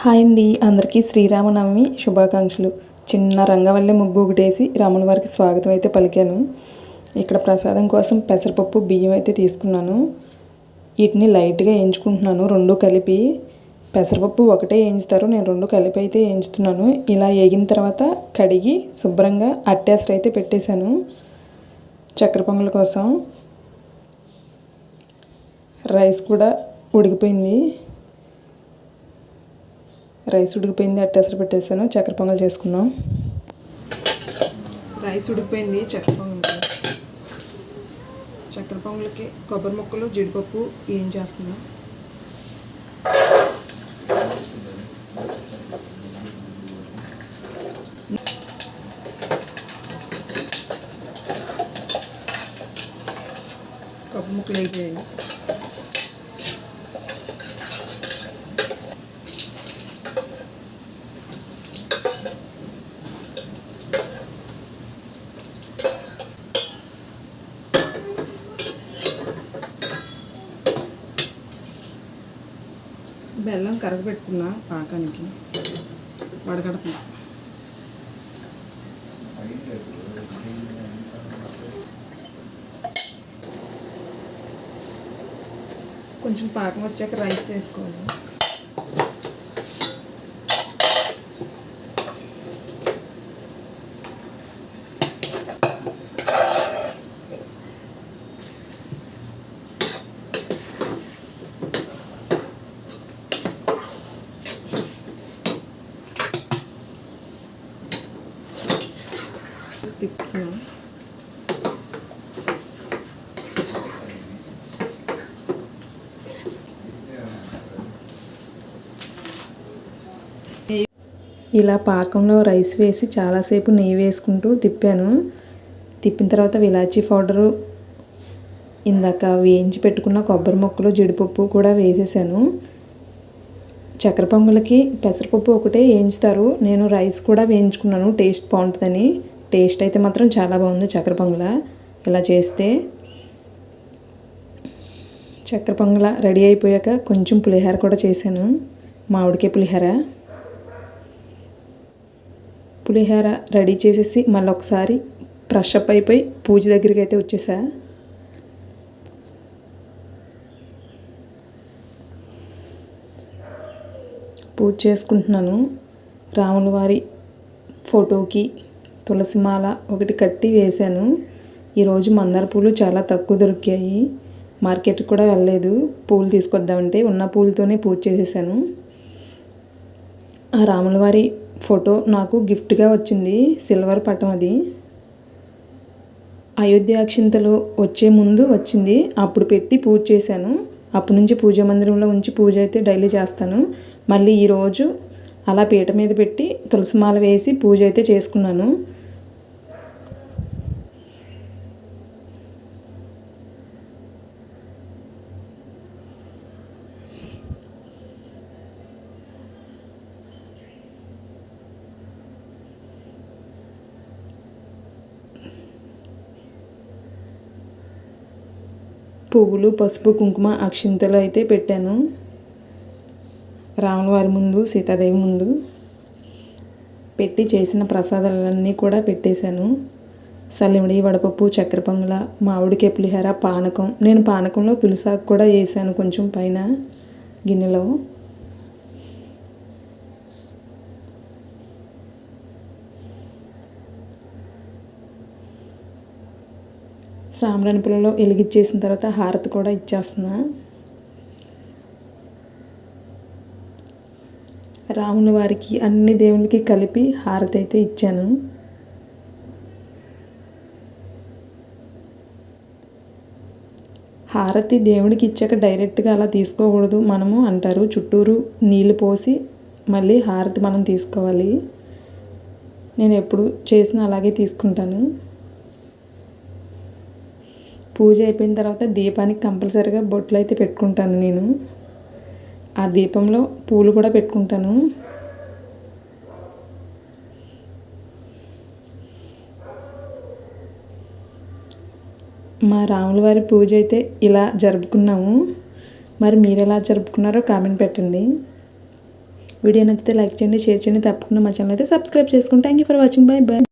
Hi అండి, అందరికీ శ్రీరామనవమి శుభాకాంక్షలు. చిన్న రంగవల్లి ముగ్గు ఒకటేసి రాముల వారికి స్వాగతం అయితే పలికాను. ఇక్కడ ప్రసాదం కోసం పెసరపప్పు బియ్యం అయితే తీసుకున్నాను. వీటిని లైట్గా వేయించుకుంటున్నాను, రెండు కలిపి. పెసరపప్పు ఒకటే వేయించుతారు, నేను రెండు కలిపి అయితే వేయించుతున్నాను. ఇలా వేగిన తర్వాత కడిగి శుభ్రంగా అట్టేసరి అయితే పెట్టేశాను చక్కెర పొంగల్ కోసం. రైస్ కూడా ఉడికిపోయింది, అట్టేసరి పెట్టేసాను. చక్కెర పొంగల్ చేసుకుందాం. రైస్ ఉడికిపోయింది, చక్కెర పొంగల్కి కొబ్బరి ముక్కలు జీడిపప్పు ఏం చేస్తున్నాం. కొబ్బరి ముక్కలు అయిపోయాయి. బెల్లం కరగబెట్టుకున్నా పాకానికి వడగడుతున్నా. కొంచెం పాకం వచ్చాక రైస్ వేసుకోవాలి. తిప్పుకున్నాం. ఇలా పాకంలో రైస్ వేసి చాలాసేపు నెయ్యి వేసుకుంటూ తిప్పాను. తిప్పిన తర్వాత ఇలాచీ పౌడరు, ఇందాక వేయించి పెట్టుకున్న కొబ్బరి ముక్కలు జీడిపప్పు కూడా వేసేసాను. చక్కెర పొంగల్కి పెసరపప్పు ఒకటే వేయించుతారు, నేను రైస్ కూడా వేయించుకున్నాను టేస్ట్ బాగుంటుందని. టేస్ట్ అయితే మాత్రం చాలా బాగుంది చక్కెర పొంగల ఇలా చేస్తే. చక్కెర పొంగల రెడీ అయిపోయాక కొంచెం పులిహోర కూడా చేశాను, మామిడికాయ పులిహోర రెడీ చేసేసి మళ్ళీ ఒకసారి ఫ్రెష్ అప్ అయిపోయి పూజ దగ్గరికి అయితే వచ్చేసా. పూజ చేసుకుంటున్నాను. రాముల వారి ఫోటోకి తులసిమాల ఒకటి కట్టి వేశాను. ఈరోజు మందార పూలు చాలా తక్కువ దొరికాయి, మార్కెట్కి కూడా వెళ్ళలేదు. పూలు తీసుకొద్దామంటే ఉన్న పూలతోనే పూజ చేసేసాను. ఆ రాముల వారి ఫోటో నాకు గిఫ్ట్గా వచ్చింది, సిల్వర్ పటం అది. అయోధ్య అక్షింతలు వచ్చే ముందు వచ్చింది, అప్పుడు పెట్టి పూజ చేశాను. అప్పటి నుంచి పూజా మందిరంలో ఉంచి పూజ అయితే డైలీ చేస్తాను. మళ్ళీ ఈరోజు అలా పీట మీద పెట్టి తులసిమాల వేసి పూజ అయితే చేసుకున్నాను. పువ్వులు, పసుపు, కుంకుమ, అక్షింతలు అయితే పెట్టాను రాముల వారి ముందు, సీతాదేవి ముందు పెట్టి చేసిన ప్రసాదాలన్నీ కూడా పెట్టేశాను. సల్లిమిడి, వడపప్పు, చక్కెర పొంగల, మామిడికాయ పులిహోర, పానకం. నేను పానకంలో తులసాకు కూడా వేసాను కొంచెం పైన గిన్నెలో. సాంబ్రాణి పుల్లలో వెలిగించేసిన తర్వాత హారతి కూడా ఇచ్చేస్తున్నా. రాముల వారికి అన్ని దేవునికి కలిపి హారతి అయితే ఇచ్చాను. హారతి దేవుడికి ఇచ్చాక డైరెక్ట్గా అలా తీసుకోకూడదు మనము అంటారు. చుట్టూరు నీళ్ళు పోసి మళ్ళీ హారతి మనం తీసుకోవాలి. నేను ఎప్పుడు చేసినా అలాగే తీసుకుంటాను. పూజ అయిపోయిన తర్వాత దీపానికి కంపల్సరీగా బొట్లు అయితే పెట్టుకుంటాను నేను. ఆ దీపంలో పూలు కూడా పెట్టుకుంటాను. మా రాముల వారి పూజ అయితే ఇలా జరుపుకున్నాము. మరి మీరు ఎలా జరుపుకున్నారో కామెంట్ పెట్టండి. వీడియో నచ్చితే లైక్ చేయండి, షేర్ చేయండి, తప్పకుండా మా ఛానల్ అయితే సబ్స్క్రైబ్ చేసుకోండి. Thank you for watching. Bye bye.